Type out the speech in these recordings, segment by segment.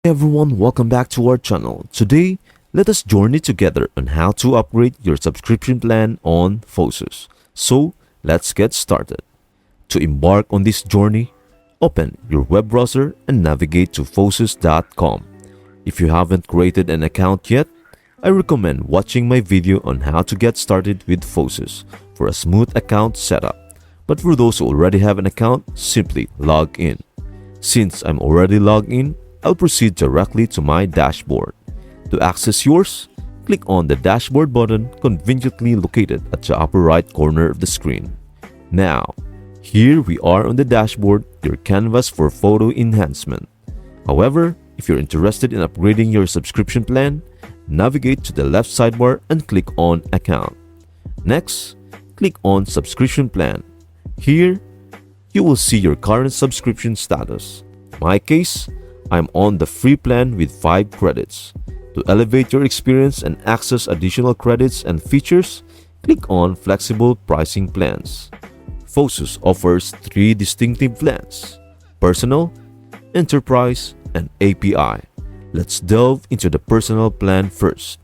Everyone, welcome back to our channel. Today, let us journey together on how to upgrade your subscription plan on Phosus. So, let's get started. To embark on this journey, open your web browser and navigate to Phosus.com. If you haven't created an account yet, I recommend watching my video on how to get started with Phosus for a smooth account setup. But for those who already have an account, simply log in. Since I'm already logged in, I'll proceed directly to my dashboard. To access yours, click on the dashboard button conveniently located at the upper right corner of the screen. Now, here we are on the dashboard, your canvas for photo enhancement. However, if you're interested in upgrading your subscription plan, navigate to the left sidebar and click on Account. Next, click on Subscription Plan. Here, you will see your current subscription status. In my case, I'm on the free plan with 5 credits. To elevate your experience and access additional credits and features, click on Flexible Pricing Plans. Phosus offers 3 distinctive plans: Personal, Enterprise, and API. Let's delve into the Personal plan first.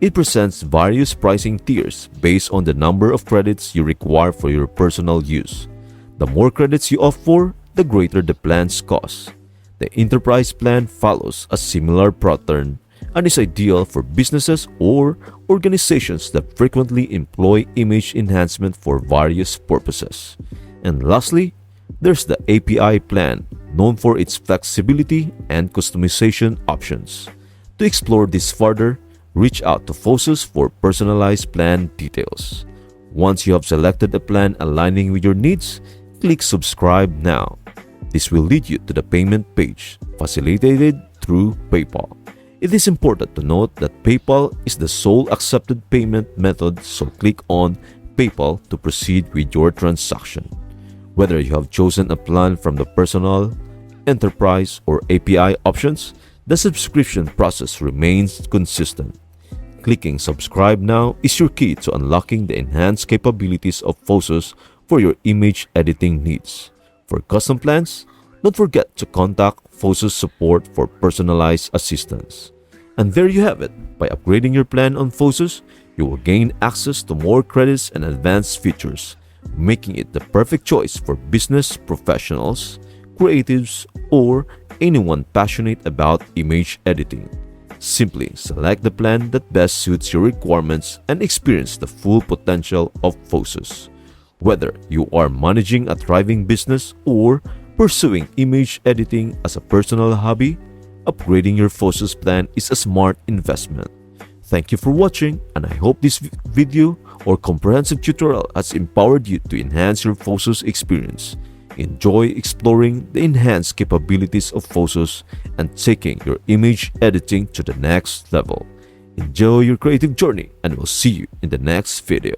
It presents various pricing tiers based on the number of credits you require for your personal use. The more credits you opt for, the greater the plan's cost. The Enterprise plan follows a similar pattern and is ideal for businesses or organizations that frequently employ image enhancement for various purposes. And lastly, there's the API plan, known for its flexibility and customization options. To explore this further, reach out to Phosus for personalized plan details. Once you have selected a plan aligning with your needs, click Subscribe Now. This will lead you to the payment page, facilitated through PayPal. It is important to note that PayPal is the sole accepted payment method, so click on PayPal to proceed with your transaction. Whether you have chosen a plan from the Personal, Enterprise, or API options, the subscription process remains consistent. Clicking Subscribe Now is your key to unlocking the enhanced capabilities of Phosus for your image editing needs. For custom plans, don't forget to contact Phosus support for personalized assistance. And there you have it. By upgrading your plan on Phosus, you will gain access to more credits and advanced features, making it the perfect choice for business professionals, creatives, or anyone passionate about image editing. Simply select the plan that best suits your requirements and experience the full potential of Phosus. Whether you are managing a thriving business or pursuing image editing as a personal hobby, upgrading your Phosus plan is a smart investment. Thank you for watching, and I hope this video or comprehensive tutorial has empowered you to enhance your Phosus experience. Enjoy exploring the enhanced capabilities of Phosus and taking your image editing to the next level. Enjoy your creative journey, and we'll see you in the next video.